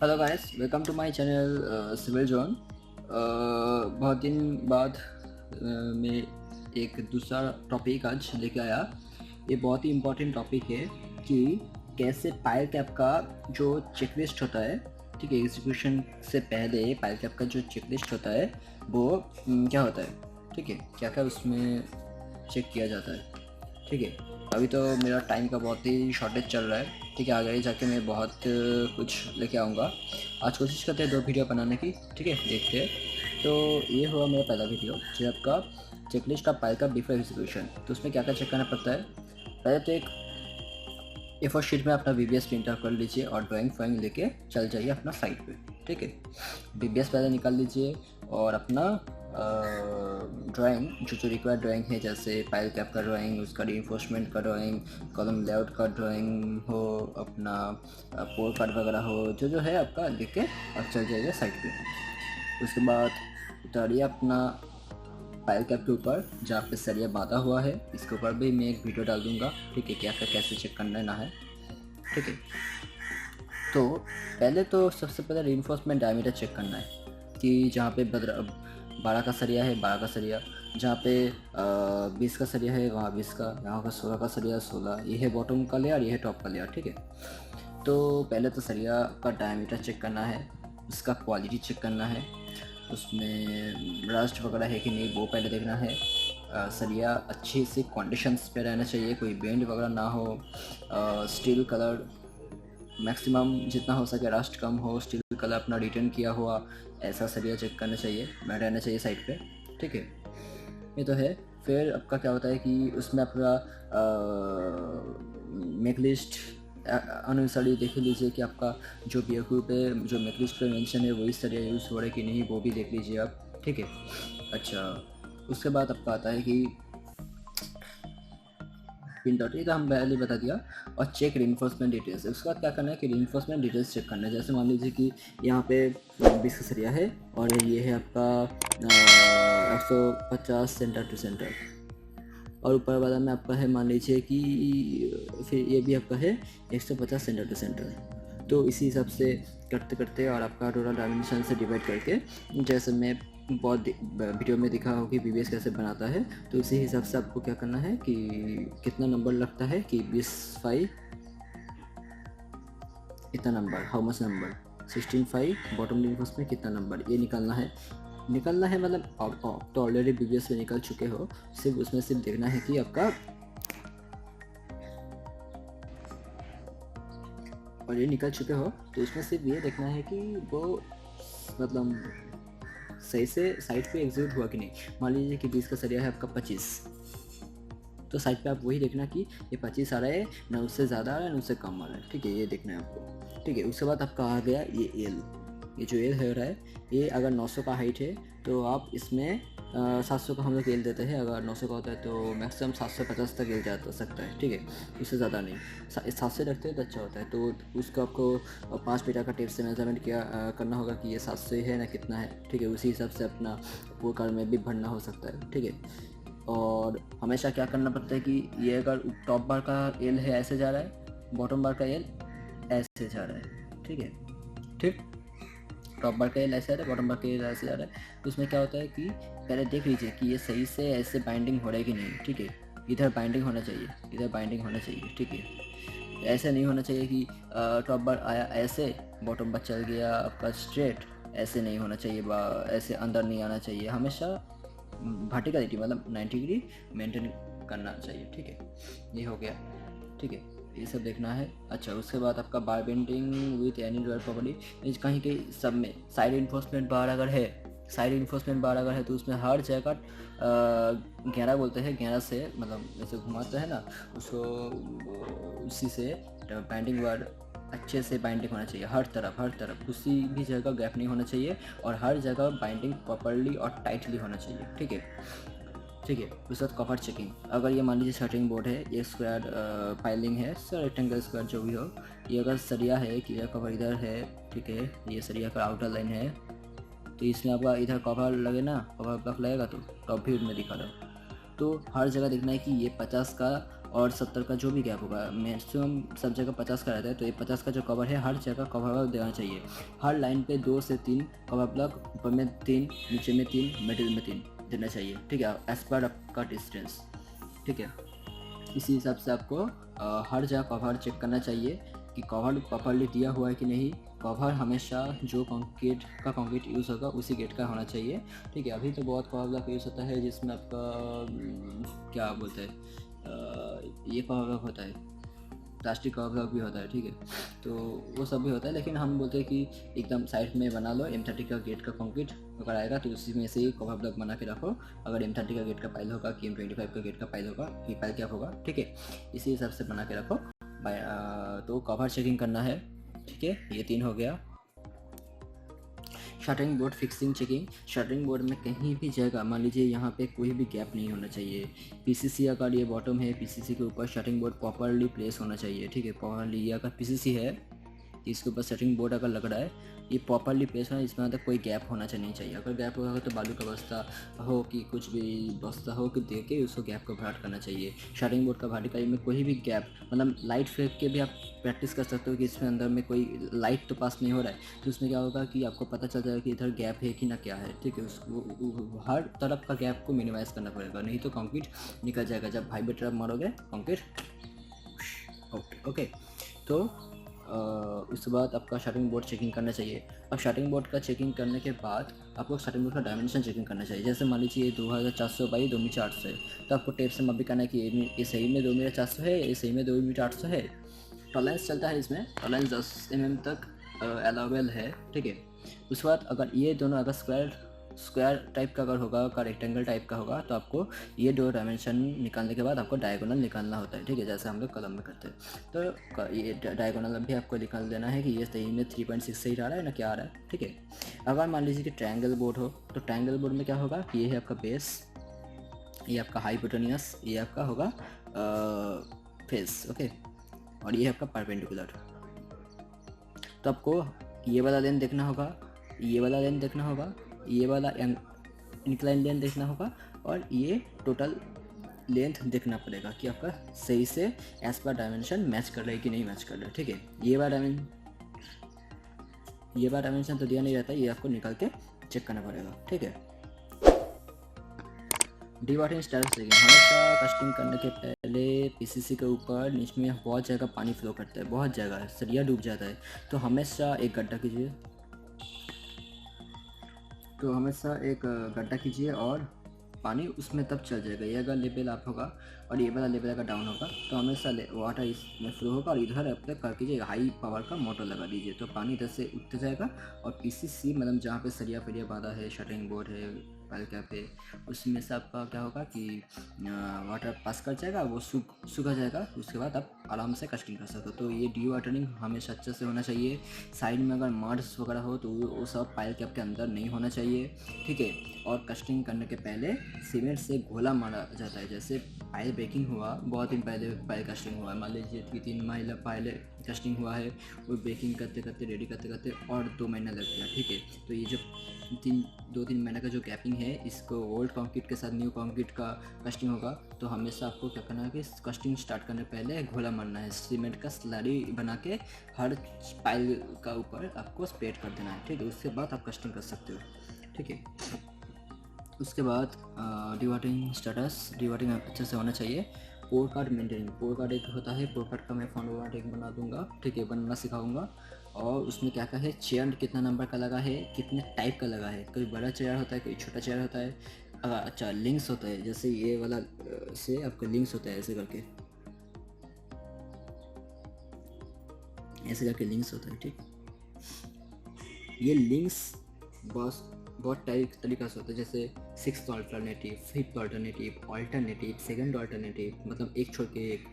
Hello guys, welcome to my channel civil zone. बहुत दिन बाद मैं एक दूसरा टॉपिक आज लेके आया। ये बहुत ही इम्पोर्टेंट टॉपिक है कि कैसे पायल कैप का जो चेकलिस्ट होता है, ठीक है, एग्जीक्यूशन से पहले पायल कैप का जो चेकलिस्ट होता है वो क्या होता है, ठीक है, क्या क्या उसमें चेक किया जाता है, ठीक है। अभी तो मेरा टाइम का बहुत ही शॉर्टेज चल रहा है, ठीक है। आगे जाके मैं बहुत कुछ लेके आऊँगा। आज कोशिश करते हैं 2 वीडियो बनाने की, ठीक है, देखते हैं। तो ये हुआ मेरा पहला वीडियो, जो आपका चेकलिस्ट ऑफ पायल का बिफोर एग्जीक्यूशन। तो उसमें क्या क्या चेक करना पड़ता है। पहले तो एक A4 शीट में अपना VBS प्रिंट आउट कर लीजिए और ड्राइंग लेके चल जाइए अपना साइट पे, ठीक है। VBS पहले निकाल लीजिए और अपना ड्राइंग जो रिक्वायर्ड ड्राइंग है, जैसे पायल कैप का ड्राइंग, उसका रीइंफोर्समेंट का ड्राइंग, कॉलम लेआउट का ड्राइंग हो, अपना पोल कार्ड वगैरह हो, जो है आपका लिख के और चल जाइए साइट पे। उसके बाद उतारिए अपना पायल कैप के ऊपर जहाँ पे सरिया बांधा हुआ है, इसके ऊपर भी मैं एक वीडियो डाल दूँगा, ठीक है, क्या क्या कैसे चेक करना है ना है, ठीक है। तो पहले तो सबसे पहले रीइंफोर्समेंट डायमीटर चेक करना है कि जहाँ पे 12 का सरिया है 12 का सरिया, जहाँ पे 20 का सरिया है वहाँ 20 का, यहाँ का 16 का सरिया 16। ये है बॉटम का लेयर, ये है टॉप का लेयर, ठीक है। तो पहले तो सरिया का डायमीटर चेक करना है, उसका क्वालिटी चेक करना है, उसमें रस्ट वगैरह है कि नहीं वो पहले देखना है। सरिया अच्छी सी कंडीशंस पे रहना चाहिए, कोई बेंड वगैरह ना हो। स्टील कलर मैक्सिमम जितना हो सके रस्ट कम हो, स्टील कलर अपना रिटर्न किया हुआ ऐसा सरिया चेक करना चाहिए, मैं रहना चाहिए साइड पे, ठीक है। ये तो है। फिर आपका क्या होता है कि उसमें आपका मेक लिस्ट अनुसार ही देख लीजिए कि आपका जो BOQ पे जो मेक लिस्ट पे मेंशन है वही सरिया यूज़ हो रहा है कि नहीं, वो भी देख लीजिए आप, ठीक है। अच्छा, उसके बाद आपका आता है कि प्रिंट आउट, ये तो हम पहले बता दिया। और चेक रीइंफोर्समेंट डिटेल्स, उसके बाद क्या करना है कि रीइंफोर्समेंट डिटेल्स चेक करना है। जैसे मान लीजिए कि यहाँ पे 20 का सरिया है और ये है आपका 150 सेंटर टू सेंटर, और ऊपर वाला में आपका है मान लीजिए कि फिर ये भी आपका है 150 सेंटर टू सेंटर। तो इसी हिसाब से करते करते और आपका टोटल डायमेंशन से डिवाइड करके, जैसे मैं बहुत वीडियो में दिखा हो कि BBS कैसे बनाता है, तो इसी हिसाब से आपको क्या करना है कि कितना नंबर लगता है कि 20/5 इतना number, how much number 16/5 bottom reinforcement में कितना नंबर, ये निकालना है। मतलब तो ऑलरेडी BBS में निकल चुके हो, सिर्फ उसमें सिर्फ देखना है कि आपका और ये निकल चुके हो तो उसमें सिर्फ ये देखना है कि वो मतलब सही से साइड पे एग्जीक्यूट हुआ कि नहीं। मान लीजिए कि 20 का सरिया है आपका 25, तो साइड पे आप वही देखना कि ये 25 आ रहा है ना, उससे ज़्यादा आ रहा है ना उससे कम आ रहा है, ठीक है, ये देखना है आपको, ठीक है। उसके बाद आपका आ गया ये एल, ये जो एल है रहा है, ये अगर 900 का हाइट है तो आप इसमें 700 का हम लोग एल देते हैं। अगर 900 का होता है तो मैक्सिमम 750 तक एल जा सकता है, ठीक है, उससे ज़्यादा नहीं। 700 रखते हैं तो अच्छा होता है। तो उसको आपको 5 मीटर का टेप से मेजरमेंट करना होगा कि ये 700 है ना कितना है, ठीक है। उसी हिसाब से अपना वो कार में भी भरना हो सकता है, ठीक है। और हमेशा क्या करना पड़ता है कि ये अगर टॉप बार का एल है ऐसे जा रहा है, बॉटम बार का एल ऐसे जा रहा है, ठीक है, ठीक। टॉप बार का एल ऐसे आ रहा है, बॉटम बार का एल ऐसे जा रहा है, तो उसमें क्या होता है कि पहले देख लीजिए कि ये सही से ऐसे बाइंडिंग हो रहा है कि नहीं, ठीक है। इधर बाइंडिंग होना चाहिए, इधर बाइंडिंग होना चाहिए, ठीक है। ऐसे नहीं होना चाहिए कि टॉप बार आया ऐसे, बॉटम बार चल गया आपका स्ट्रेट, ऐसे नहीं होना चाहिए, ऐसे अंदर नहीं आना चाहिए। हमेशा वर्टिकलिटी मतलब 90 डिग्री मेंटेन करना चाहिए, ठीक है। ये हो गया, ठीक है, ये सब देखना है। अच्छा, उसके बाद आपका बार bending with any driver property, कहीं कहीं सब में साइड इन्फोर्समेंट बार अगर है, तो उसमें हर जगह 11 बोलते हैं, 11 से मतलब जैसे घुमाते हैं ना उसको, उसी से बाइंडिंग बार अच्छे से बाइंडिंग होना चाहिए हर तरफ, किसी भी जगह गैप नहीं होना चाहिए, और हर जगह बाइंडिंग प्रॉपर्ली और टाइटली होना चाहिए, ठीक है, ठीक है। उसके बाद कवर चेकिंग, अगर ये मान लीजिए शटरिंग बोर्ड है, ये स्क्वायर पाइलिंग है, रेक्टेंगल स्क्वायर जो भी हो, ये अगर सरिया है कि यह कवर इधर है, ठीक है, ये सरिया का आउटर लाइन है, तो इसमें आपका इधर कवर लगे ना, कवर ब्लॉक लगेगा तो टॉप व्यू में दिखा रहा है। तो हर जगह देखना है कि ये 50 का और 70 का जो भी गैप होगा, मैक्सिमम सब जगह 50 का रहता है, तो ये 50 का जो कवर है हर जगह कवर ब्लॉक देना चाहिए। हर लाइन पे 2 से 3 कवर ब्लॉक, ऊपर में 3, नीचे में 3, मिडिल में 3 देना चाहिए, ठीक है, एज पर आपका डिस्टेंस, ठीक है। इसी हिसाब से आपको हर जगह कवर चेक करना चाहिए कि कवर प्रॉपरली दिया हुआ है कि नहीं। कवर हमेशा जो कंक्रीट यूज़ होगा उसी गेट का होना चाहिए, ठीक है। अभी तो बहुत कवर ब्लॉक यूज़ होता है जिसमें आपका क्या बोलते हैं, ये कवर ब्लॉक होता है, प्लास्टिक कवर ब्लॉक भी होता है, ठीक है, तो वो सब भी होता है। लेकिन हम बोलते हैं कि एकदम साइड में बना लो, M30 का गेट का कंक्रीट अगर आएगा तो उसी में से ही कवर ब्लॉक बना के रखो। अगर M30 का गेट का पाइल होगा कि M25 का गेट का पाइल होगा कि पाइल क्या होगा, ठीक है, इसी हिसाब से बना के रखो। तो कवर चेकिंग करना है, ठीक है, ये 3 हो गया। Shuttering board fixing checking. Shuttering board में कहीं भी जगह, मान लीजिए यहाँ पे कोई भी गैप नहीं होना चाहिए। पीसीसी अगर ये बॉटम है, पीसीसी के ऊपर शटरिंग बोर्ड प्रॉपरली प्लेस होना चाहिए, ठीक है, प्रॉपरली। ये अगर पीसीसी है इसके ऊपर शटरिंग बोर्ड अगर लग रहा है, ये प्रॉपरली प्लेस होना, इसमें अंदर कोई गैप होना नहीं चाहिए। अगर गैप होगा तो बालू का बस्ता हो कि कुछ भी बस्ता हो कि दे के उसको गैप को भराट करना चाहिए। शटरिंग बोर्ड का भाटीकारी में कोई भी गैप, मतलब लाइट फेंक के भी आप प्रैक्टिस कर सकते हो कि इसमें अंदर में कोई लाइट तो पास नहीं हो रहा है, तो उसमें क्या होगा कि आपको पता चल जाएगा कि इधर गैप है कि ना क्या है, ठीक है। उसको हर तरफ का गैप को मिनिमाइज़ करना पड़ेगा, नहीं तो कंक्रीट निकल जाएगा। जब वाइब्रेटर मारोगे कंक्रीट ओके। तो उसके बाद आपका शटरिंग बोर्ड चेकिंग करना चाहिए। अब शटरिंग बोर्ड का चेकिंग करने के बाद आपको शटरिंग बोर्ड का डायमेंशन चेकिंग करना चाहिए। जैसे मान लीजिए 2400 बाई 2 मीटर 800 है, तो आपको टेप से मापी करना है कि ये सही में 2 मीटर 400 है, ये सही में 2 मीटर 800 है। टॉलरेंस चलता है इसमें, टॉलरेंस 10 mm तक अलाउबल है, ठीक है। उसके बाद अगर ये दोनों अगर स्क्वायर टाइप का अगर होगा, का रेक्टेंगल टाइप का होगा, तो आपको ये 2 डायमेंशन निकालने के बाद आपको डायगोनल निकालना होता है, ठीक है, जैसे हम लोग कलम में करते हैं। तो ये डायगोनल भी आपको निकाल देना है कि ये सही में 3.6 सही आ रहा है ना क्या आ रहा है, ठीक है। अगर मान लीजिए कि ट्रायंगल बोर्ड हो, तो ट्रायंगल बोर्ड में क्या होगा कि ये है आपका बेस, ये आपका हाइपोटेनियस, ये आपका होगा फेस, ओके, और ये है आपका परपेंडिकुलर। तो आपको ये वाला लेंथ देखना होगा, ये वाला लेंथ देखना होगा, ये वाला इंक्लाइन लेंथ देखना होगा, और ये टोटल लेंथ देखना पड़ेगा कि आपका सही से एज पर डायमेंशन मैच कर रहा है कि नहीं मैच कर रहा है, ठीक है। ये वाला डायमेंशन तो दिया नहीं रहता, ये आपको निकाल के चेक करना पड़ेगा, ठीक है। Dewatering style checking. हमेशा कस्टिंग करने के पहले पीसीसी के ऊपर नीचे में बहुत जगह पानी फ्लो करता है, बहुत जगह सरिया डूब जाता है, तो हमेशा एक गड्ढा कीजिए, और पानी उसमें तब चल जाएगा। ये अगर लेवल अप होगा और ये वाला लेवल अगर डाउन होगा तो हमेशा वाटर इसमें फ्लो होगा, और इधर अप्लाई कर कीजिए, हाई पावर का मोटर लगा दीजिए, तो पानी इधर से उठते जाएगा, और पीसीसी मतलब जहाँ पे सरिया फरिया बांधा है, शटरिंग बोर्ड है पाइल कैप पे, उसमें से आपका क्या होगा कि वाटर पास कर जाएगा, वो सूखा जाएगा, उसके बाद आप आराम से कस्टिंग कर सकते हो। तो ये डी वाटरिंग हमेशा अच्छे से होना चाहिए। साइड में अगर मड्स वगैरह हो तो वो सब पाइल कैप के अंदर नहीं होना चाहिए, ठीक है। और कस्टिंग करने के पहले सीमेंट से घोला मारा जाता है। जैसे पाइल ब्रेकिंग हुआ, बहुत दिन पहले पाइल कस्टिंग हुआ है, मान लीजिए कि 3 महीना पहले कस्टिंग हुआ है, वो ब्रेकिंग करते करते रेडी करते करते और 2 महीना लग गया, ठीक है। तो ये जो 2-3 महीने का जो गैपिंग है, इसको ओल्ड कंक्रीट के साथ न्यू कंक्रीट का कस्टिंग होगा, तो हमेशा आपको क्या करना है कि कस्टिंग स्टार्ट करने पहले घोला मारना है, सीमेंट का स्लरी बना के हर पाइल का ऊपर आपको स्प्रेड कर देना है, ठीक है। उसके बाद आप कस्टिंग कर सकते हो, ठीक है। उसके बाद डिवाटरिंग स्टेटस, डिवाटरिंग अच्छे से होना चाहिए। पोर कार्ड मेंटेनिंग, पोर कार्ड एक होता है, पोर कार्ड का मैं फॉर्मेट एक बना दूंगा, ठीक है, बनना सिखाऊंगा। और उसमें क्या क्या है, चेयर कितना नंबर का लगा है, कितने टाइप का लगा है, कोई बड़ा चेयर होता है, कोई छोटा चेयर होता है। अच्छा, लिंक्स होता है, जैसे ये वाला से आपका लिंक्स होता है, ऐसे करके लिंक्स होता है, ठीक। ये लिंक्स बहुत तरीका से होता है, जैसे 6th alternative, 5th alternative, second alternative, मतलब एक छोड़ के एक,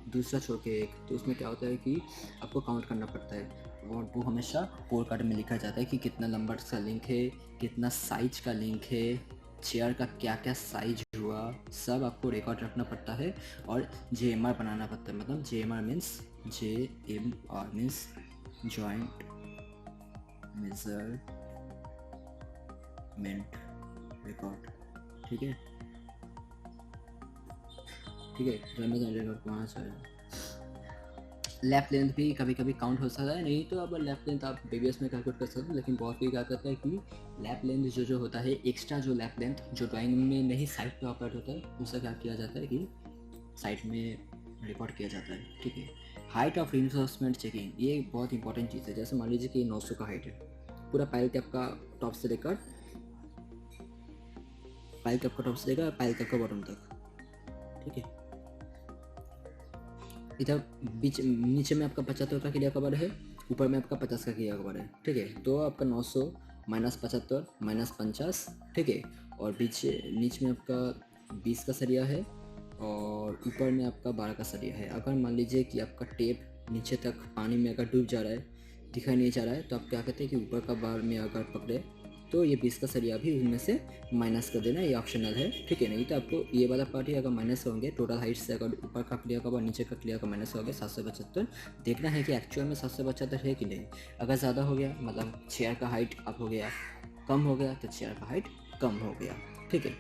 दूसरा छोड़ के एक। तो उसमें क्या होता है कि आपको काउंट करना पड़ता है, वो हमेशा पोर कार्ड में लिखा जाता है कि कितना नंबर का लिंक है, कितना साइज का लिंक है, चेयर का क्या क्या साइज हुआ, सब आपको रिकॉर्ड रखना पड़ता है। और JMR बनाना पड़ता है, मतलब JMR means joint measurement record, ठीक है। ठीक है, ड्राइंग में जनरेट कर पाना चाहिए। लेफ्ट लेंथ भी कभी कभी काउंट हो सकता है, नहीं तो अब लेफ्ट लेंथ आप बेबीएस में कैलकुलेट कर सकते हो, लेकिन बहुत कोई क्या करता है कि लेफ्ट लेंथ जो होता है एक्स्ट्रा, जो लेफ्ट लेंथ जो ड्राइंग में नहीं साइड पे ऑपरेट होता है, उससे क्या किया जाता है कि साइड में रिकॉर्ड किया जाता है। ठीक है, हाइट ऑफ रिइंफोर्समेंट चेकिंग, ये बहुत इंपॉर्टेंट चीज़ है। जैसे मान लीजिए कि 900 का हाइट है, पूरा पाइल कैप का टॉप से लेकर पाइल कैप का बॉटम तक। ठीक है, इधर बीच नीचे में आपका 75 का क्लियर कवर है, ऊपर में आपका 50 का क्लियर कवर है। ठीक है, तो आपका 900 माइनस 75 माइनस 50। ठीक है, और नीचे में आपका 20 का सरिया है और ऊपर में आपका 12 का सरिया है। अगर मान लीजिए कि आपका टेप नीचे तक पानी में अगर डूब जा रहा है, दिखाई नहीं जा रहा है, तो आप क्या कहते हैं कि ऊपर का बार में अगर पकड़े तो ये 20 का सरिया भी उनमें से माइनस कर देना, ये ऑप्शनल है। ठीक है, नहीं तो आपको ये वाला पार्ट ही अगर माइनस होंगे, टोटल हाइट से अगर ऊपर का क्लियर का और नीचे का क्लियर का माइनस हो गया 775, देखना है कि एक्चुअल में 775 है कि नहीं। अगर ज़्यादा हो गया, मतलब चेयर का हाइट अप हो गया, कम हो गया तो चेयर का हाइट कम हो गया। ठीक है,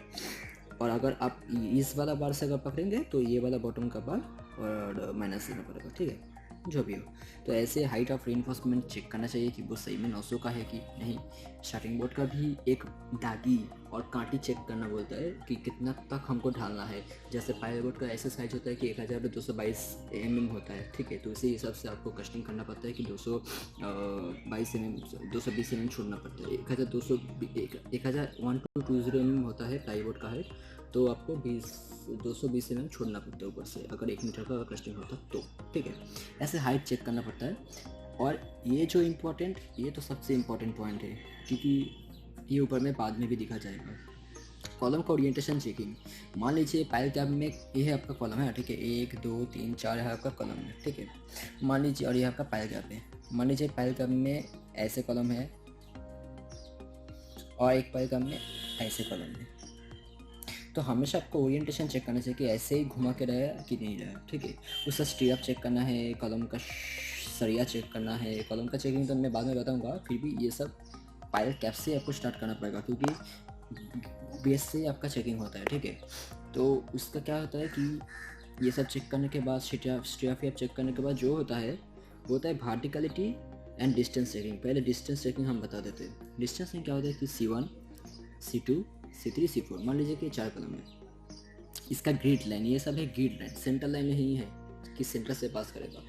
और अगर आप इस वाला बार से अगर पकड़ेंगे तो ये वाला बॉटम का बार और माइनस देना पड़ेगा। ठीक है, जो भी हो, तो ऐसे हाइट ऑफ रेनफोर्समेंट चेक करना चाहिए कि वो सही में 900 का है कि नहीं। स्टार्टिंग बोर्ड का भी एक दागी और कांटी चेक करना बोलता है कि कितना तक हमको ढालना है। जैसे पायल बोर्ड का ऐसा साइज होता है कि 1222 mm होता है। ठीक है, तो इसी हिसाब से आपको कस्टिंग करना पड़ता है कि 222 mm 220 mm छोड़ना पड़ता है। 1220 mm होता है प्लाई बोर्ड का हाइट, तो आपको 220 mm छोड़ना पड़ता है ऊपर से, अगर 1 मीटर का कस्टिंग होता तो। ठीक है, ऐसे हाइट चेक करना पड़ता है। और ये जो इम्पोर्टेंट, ये तो सबसे इम्पोर्टेंट पॉइंट है, क्योंकि ये ऊपर में बाद में भी दिखा जाएगा। कॉलम का ओरिएंटेशन चेकिंग। मान लीजिए पाइल कैप में ये है आपका कॉलम है। ठीक है, 1 2 3 4 है आपका कॉलम है। ठीक है, मान लीजिए, और ये आपका पाइल कैप है। मान लीजिए पाइल कैप में ऐसे कॉलम है और एक पाइल कैप में ऐसे कॉलम है, तो हमेशा आपको ओरिएंटेशन चेक करना चाहिए कि ऐसे ही घुमा के रहे कि नहीं रहे। ठीक है, उसका स्टीयप चेक करना है, कॉलम का सरिया चेक करना है। कॉलम का चेकिंग तो मैं बाद में बताऊंगा, फिर भी ये सब पायल कैप से आपको स्टार्ट करना पड़ेगा, क्योंकि बेस से आपका चेकिंग होता है। ठीक है, तो उसका क्या होता है कि ये सब चेक करने के बाद स्टीयप चेक करने के बाद जो होता है वो होता है वर्टिकलिटी एंड डिस्टेंस चेकिंग। पहले डिस्टेंस चेकिंग हम बता देते हैं। डिस्टेंस में क्या होता है कि C1 C2 C3 C4, मान लीजिए कि 4 कॉलम है, इसका ग्रिड लाइन, ये सब है ग्रिड लाइन, सेंटर लाइन नहीं है कि सेंटर से पास करेगा।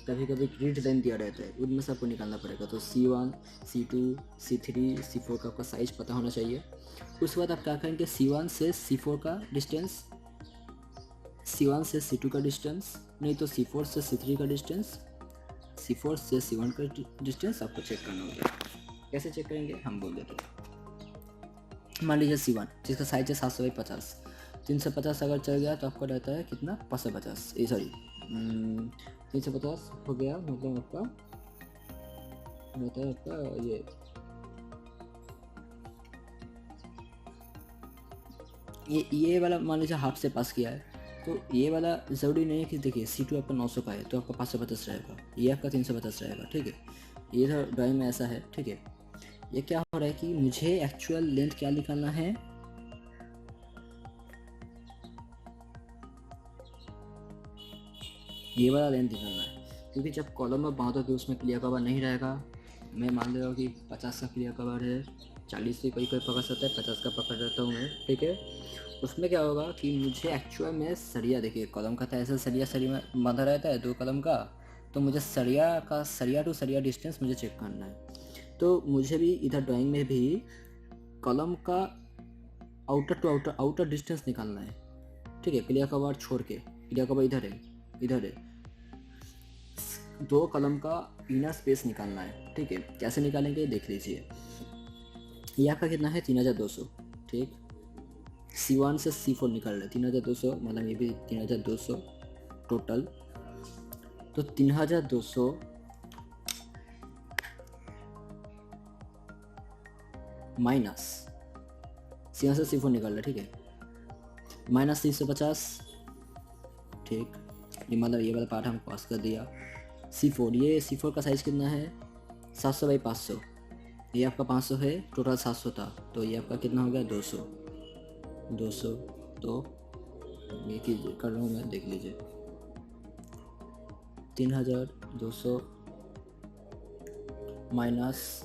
कभी कभी ग्रिड लाइन दिया रहता है, उनमें से आपको निकालना पड़ेगा। तो C1 C2 C3 C4 का आपका साइज पता होना चाहिए। उसके बाद आप क्या करेंगे, C1 से C4 का डिस्टेंस, C1 से C2 का डिस्टेंस, नहीं तो C4 से C3 का डिस्टेंस, C4 से C1 का डिस्टेंस आपको चेक करना होगा। कैसे चेक करेंगे हम बोल देते हैं। मान लीजिए C1 जिसका साइज है 750, 350 अगर चल गया तो आपका रहता है कितना, 550, सॉरी 350 हो गया, मतलब आपका रहता है आपका ये वाला मान लीजिए हाफ से पास किया है, तो ये वाला ज़रूरी नहीं है कि देखिए C2 आपका 900 का है तो आपका 550 रहेगा, ये आपका 350 रहेगा। ठीक है, ये तो ड्राइंग में ऐसा है। ठीक है, ये क्या हो रहा है कि मुझे एक्चुअल लेंथ क्या निकालना है, ये वाला लेंथ निकालना है, क्योंकि जब कॉलम में बांधोगे उसमें क्लियर कवर नहीं रहेगा। मैं मान ले रहा हूँ कि 50 का क्लियर कवर है, 40 से कोई पकड़ सकता है, 50 का पकड़ रहता हूँ मैं। ठीक है, उसमें क्या होगा कि मुझे एक्चुअल में सरिया, देखिए कॉलम का था ऐसा सरिया में बांधा रहता है 2 कॉलम का, तो मुझे सरिया टू सरिया डिस्टेंस मुझे चेक करना है। तो मुझे भी इधर ड्राइंग में भी कॉलम का आउटर टू आउटर डिस्टेंस निकालना है। ठीक है, क्लियर कवर छोड़ के, क्लियर कवर इधर है, 2 कॉलम का इनर स्पेस निकालना है। ठीक है, कैसे निकालेंगे देख लीजिए। ये आपका कितना है 3200। ठीक, C1 से C4 निकाल रहे 3200, मतलब ये भी 3200 टोटल। तो 3200 माइनस C1 से C4 निकाल रहे। ठीक है, माइनस 350। ठीक, ये मतलब ये वाला पार्ट हम पास कर दिया। C4, ये C4 का साइज़ कितना है 700 बाई 500, ये आपका 500 है, टोटल 700 था, तो ये आपका कितना हो गया 200। तो ये कीजिए, कर रहा हूँ मैं, देख लीजिए। 3200 माइनस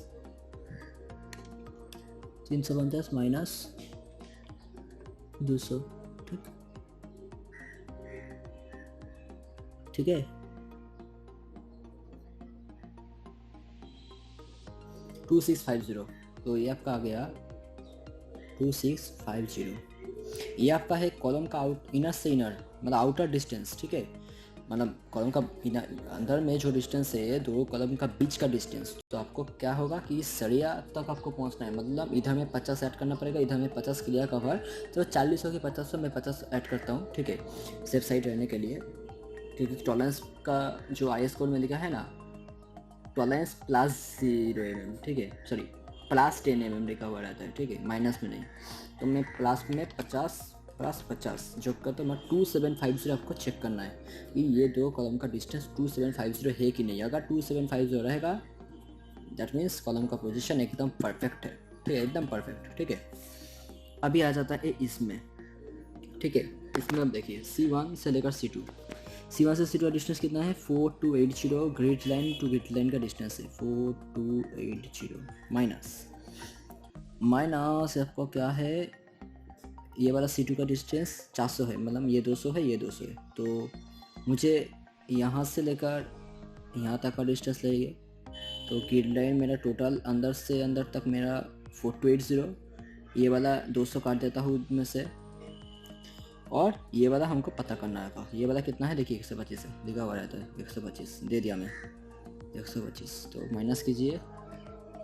350 माइनस 200, ठीक है। 2650, तो ये आपका आ गया 2650। ये आपका है कॉलम का इनर से इनर, मतलब आउटर डिस्टेंस, ठीक है। मतलब कॉलम का अंदर में जो डिस्टेंस है, दो कॉलम का बीच का डिस्टेंस। तो आपको क्या होगा कि इस सरिया तक आपको पहुंचना है, मतलब इधर में 50 ऐड करना पड़ेगा, इधर में 50 क्लियर कवर। तो 40 होगी 50, मैं 50 ऐड करता हूँ, ठीक है, सेफ साइड रहने के लिए। क्योंकि टॉलरेंस का जो IS कोड में लिखा है ना, टॉलरेंस +0 mm, ठीक है, सॉरी +10 mm लिखा हुआ रहता है, ठीक है, माइनस में नहीं। तो मैं प्लस में 50 जो कर, तो मैं 2750 आपको चेक करना है कि ये दो कॉलम का डिस्टेंस 2750 है कि नहीं। अगर 2750 रहेगा दैट मीन्स कॉलम का पोजीशन एकदम परफेक्ट है, ठीक है, एकदम परफेक्ट, ठीक है। अभी आ जाता है इसमें, ठीक है। इसमें अब देखिए C1 से लेकर C2 से C2 का डिस्टेंस कितना है, 4280। Grid line to grid line का डिस्टेंस है 4280 माइनस आपको क्या है, ये वाला C2 का डिस्टेंस 400 है, मतलब ये 200 है, ये 200 है। तो मुझे यहाँ से लेकर यहाँ तक का डिस्टेंस लगेगा। तो ग्रिड लाइन मेरा टोटल अंदर से अंदर तक मेरा 4280, ये वाला 200 काट देता हूँ में से, और ये वाला हमको पता करना है। ये वाला कितना है, देखिए 125 है, लिखा हुआ रहता है 125, दे दिया मैं 125। तो माइनस कीजिए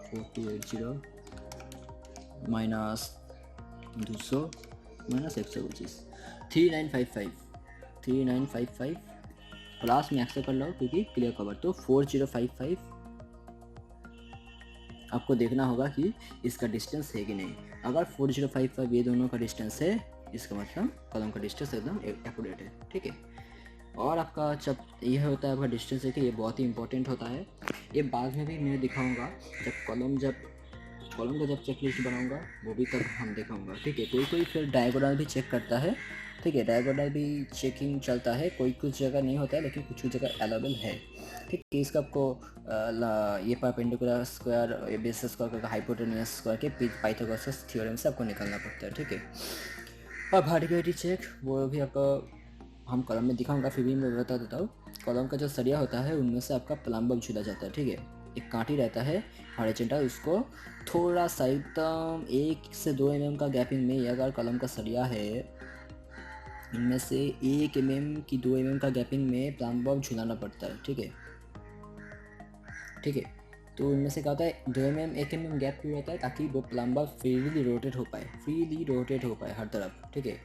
4280 माइनस 200 माइनस 125, 3955 प्लस में एक्सेप्ट कर लो क्योंकि क्लियर कवर। तो 4055 आपको देखना होगा कि इसका डिस्टेंस है कि नहीं। अगर 4055 ये दोनों का डिस्टेंस है, इसका मतलब कॉलम का डिस्टेंस एकदम एक्यूरेट है, ठीक है। और आपका जब ये होता है आपका डिस्टेंस है कि ये बहुत ही इंपॉर्टेंट होता है। ये बाद में भी मैं दिखाऊंगा, जब कॉलम का जब चेकलिस्ट बनाऊंगा वो भी तब हम दिखाऊंगा, ठीक है। कोई फिर डायगोनल भी चेक करता है, ठीक है, डायगोनल भी चेकिंग चलता है, कोई कुछ जगह नहीं होता है लेकिन कुछ जगह अवेलेबल है, ठीक है। इसका आपको ये परपेंडिकुलर स्क्वायर, बेस स्क्वायर का हाइपोटेन्यूस स्क्वायर के पाइथागोरस थ्योरम से आपको निकालना पड़ता है, ठीक है। और वर्टिकलिटी चेक वो भी आपको हम कॉलम में दिखाऊंगा, फिर भी मैं बता देता हूँ। कॉलम का जो सरिया होता है उनमें से आपका प्लम्बर छुड़ा जाता है, ठीक है। एक कांटी रहता है हॉरिजॉन्टल, उसको थोड़ा सा एकदम 1 से 2 mm का गैपिंग में, अगर कॉलम का सरिया है इनमें से 1 mm की 2 mm का गैपिंग में प्लम्बर झुलाना पड़ता है, ठीक है, ठीक है। तो इनमें से क्या होता है, 2 mm 1 mm गैप क्यों रहता है, ताकि वो प्लम्बर फ्रीली रोटेट हो पाए हर तरफ, ठीक है।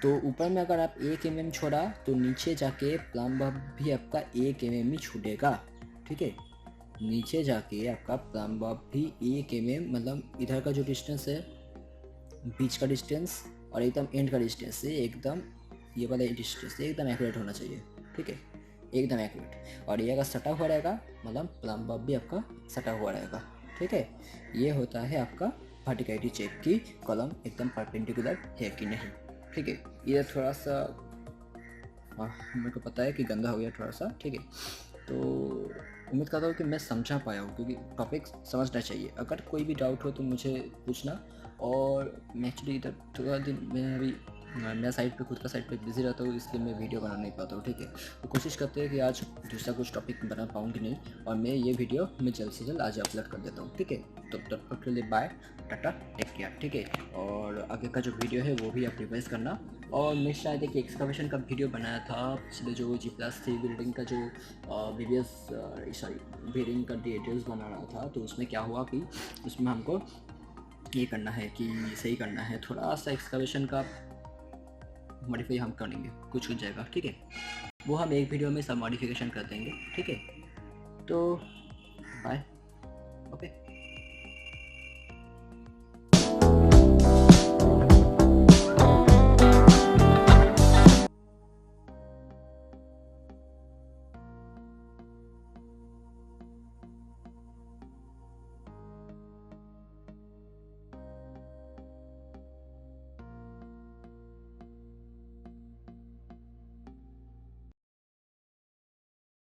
तो ऊपर में अगर आप 1 mm छोड़ा तो नीचे जाके प्लम्बर भी आपका 1 mm ही छूटेगा, ठीक है। नीचे जाके आपका प्लम्बर भी 1 mm, मतलब इधर का जो डिस्टेंस है, बीच का डिस्टेंस और एकदम एंड का डिस्टेंस है, एकदम ये वाला डिस्टेंस एकदम एक्यूरेट होना चाहिए, ठीक है, एकदम एक्यूरेट। और ये अगर सटा हुआ रहेगा मतलब प्लम्बर भी आपका सटा हुआ रहेगा, ठीक है। ये होता है आपका वर्टिकलिटी चेक की कॉलम एकदम परपेंडिकुलर है कि नहीं, ठीक है। ये थोड़ा सा मेरे को पता है कि गंदा हो गया थोड़ा सा, ठीक है। तो उम्मीद करता हूँ कि मैं समझा पाया हूँ, क्योंकि टॉपिक समझना चाहिए। अगर कोई भी डाउट हो तो मुझे पूछना। और मैं एक्चुअली इधर थोड़ा दिन मैं अभी मेरा साइड पे खुद का साइड पे बिजी रहता हूँ, इसलिए मैं वीडियो बना नहीं पाता हूँ, ठीक है। तो कोशिश करते हैं कि आज दूसरा कुछ टॉपिक बना पाऊँ कि नहीं, और मैं ये वीडियो मैं जल्द से जल्द आज अपलोड कर देता हूँ, ठीक है। तो तब तक के लिए बाय, टाटा, टेक केयर, ठीक है। और आगे का जो वीडियो है वो भी आप रिवाइज करना। और मैं शायद एक एक्सकवेशन का वीडियो बनाया था पिछले, जो G+3 बिल्डिंग का जो बिल्डिंग का डिटेल्स बना रहा था। तो उसमें क्या हुआ कि उसमें हमको ये करना है कि सही करना है, थोड़ा सा एक्सकवेशन का मॉडिफाई हम करेंगे, कुछ हो जाएगा, ठीक है। वो हम एक वीडियो में सब मॉडिफिकेशन कर देंगे, ठीक है। तो बाय, ओके।